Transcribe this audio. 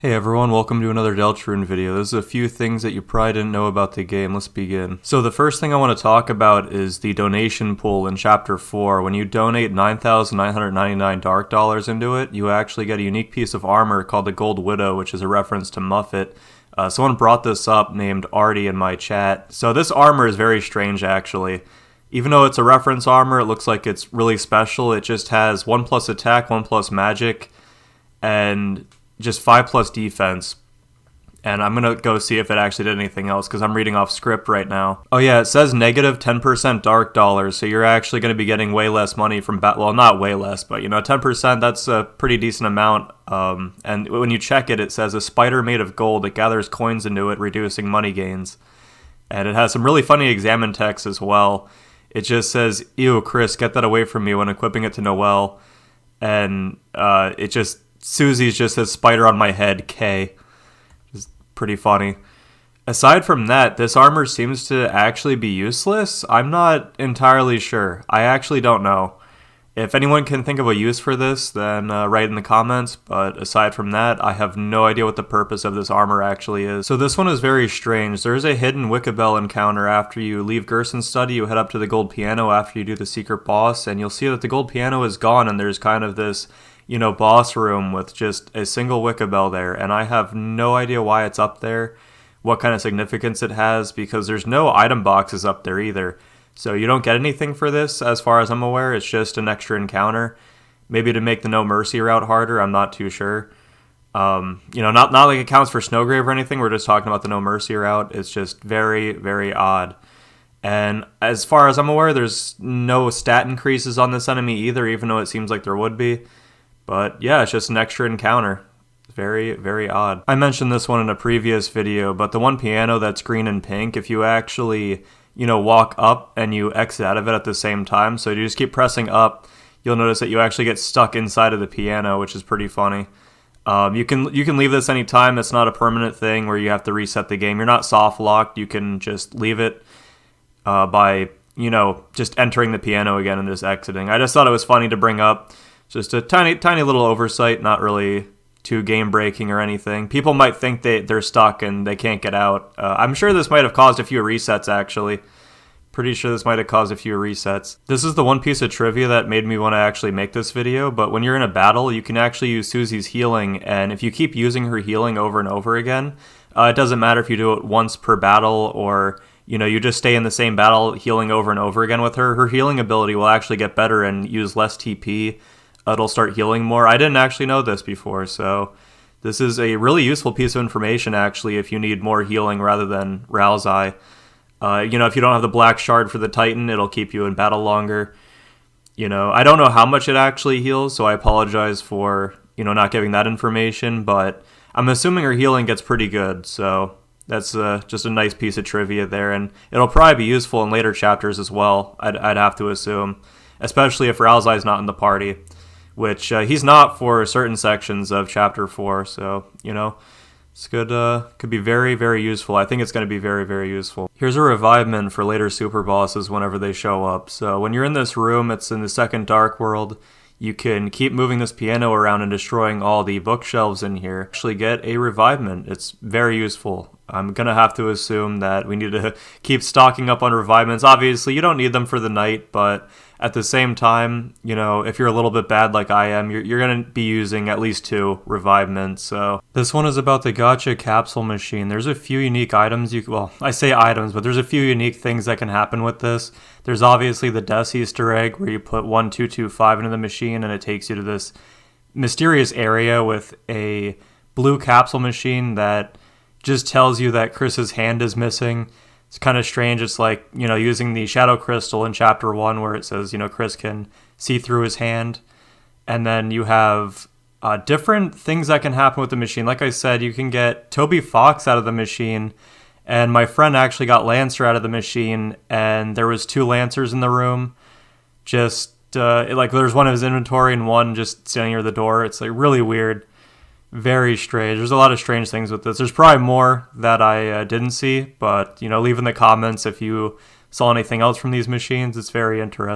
Hey everyone, welcome to another Deltarune video. There's a few things that you probably didn't know about the game. Let's begin. So the first thing I want to talk about is the donation pool in Chapter 4. When you donate 9,999 Dark Dollars into it, you actually get a unique piece of armor called the GoldWidow, which is a reference to Muffet. Someone brought this up named Artie in my chat. So this armor is very strange actually. Even though it's a reference armor, it looks like it's really special. It just has 1+ attack, 1+ magic, and just 5+ defense. And I'm gonna go see if it actually did anything else because I'm reading off script right now. Oh yeah, it says negative 10% dark dollars, so you're actually gonna be getting way less money from well, not way less, but 10%, that's a pretty decent amount. And when you check it, it says a spider made of gold that gathers coins into it, reducing money gains. And it has some really funny examine text as well. It just says, "Ew, Chris, get that away from me," when equipping it to Noelle. And Susie's just says spider on my head, K. It's pretty funny. Aside from that, this armor seems to actually be useless. I'm not entirely sure. I actually don't know. If anyone can think of a use for this, then write in the comments. But aside from that, I have no idea what the purpose of this armor actually is. So this one is very strange. There's a hidden Wicabel encounter after you leave Gerson's study. You head up to the gold piano after you do the secret boss, and you'll see that the gold piano is gone, and there's kind of this boss room with just a single Wicabel there, and I have no idea why it's up there, what kind of significance it has, because there's no item boxes up there either. So you don't get anything for this, as far as I'm aware. It's just an extra encounter. Maybe to make the No Mercy route harder, I'm not too sure. Not like it counts for Snowgrave or anything, we're just talking about the No Mercy route. It's just very, very odd. And as far as I'm aware, there's no stat increases on this enemy either, even though it seems like there would be. But yeah, it's just an extra encounter. Very, very odd. I mentioned this one in a previous video, but the one piano that's green and pink, if you actually, walk up and you exit out of it at the same time, so you just keep pressing up, you'll notice that you actually get stuck inside of the piano, which is pretty funny. You can leave this anytime. It's not a permanent thing where you have to reset the game. You're not soft locked. You can just leave it by, just entering the piano again and just exiting. I just thought it was funny to bring up. Just a tiny little oversight, not really too game-breaking or anything. People might think they're stuck and they can't get out. I'm sure this might have caused a few resets, actually. Pretty sure this might have caused a few resets. This is the one piece of trivia that made me want to actually make this video, but when you're in a battle, you can actually use Susie's healing, and if you keep using her healing over and over again, it doesn't matter if you do it once per battle or you just stay in the same battle healing over and over again with her. Her healing ability will actually get better and use less TP. It'll start healing more. I didn't actually know this before, so this is a really useful piece of information, actually, if you need more healing rather than Rouse Eye. If you don't have the black shard for the Titan, it'll keep you in battle longer. I don't know how much it actually heals, so I apologize for, not giving that information, but I'm assuming her healing gets pretty good, so that's just a nice piece of trivia there, and it'll probably be useful in later chapters as well, I'd have to assume, especially if Rouse Eye's not in the party. Which he's not for certain sections of Chapter 4, so, it's could be very, very useful. I think it's going to be very, very useful. Here's a revivement for later super bosses whenever they show up. So when you're in this room, it's in the second Dark World. You can keep moving this piano around and destroying all the bookshelves in here. Actually get a revivement. It's very useful. I'm going to have to assume that we need to keep stocking up on revivements. Obviously, you don't need them for the night, but at the same time, if you're a little bit bad like I am, you're going to be using at least 2 revivements. So this one is about the Gacha capsule machine. There's a few unique items. I say items, but there's a few unique things that can happen with this. There's obviously the Death Easter egg where you put 1225 into the machine and it takes you to this mysterious area with a blue capsule machine that just tells you that Chris's hand is missing. It's kind of strange. It's like, using the shadow crystal in Chapter 1 where it says, Chris can see through his hand. And then you have different things that can happen with the machine. Like I said, you can get Toby Fox out of the machine. And my friend actually got Lancer out of the machine. And there was 2 Lancers in the room. Just, there's one in his inventory and one just standing near the door. It's really weird. Very strange. There's a lot of strange things with this. There's probably more that I didn't see, but, leave in the comments if you saw anything else from these machines. It's very interesting.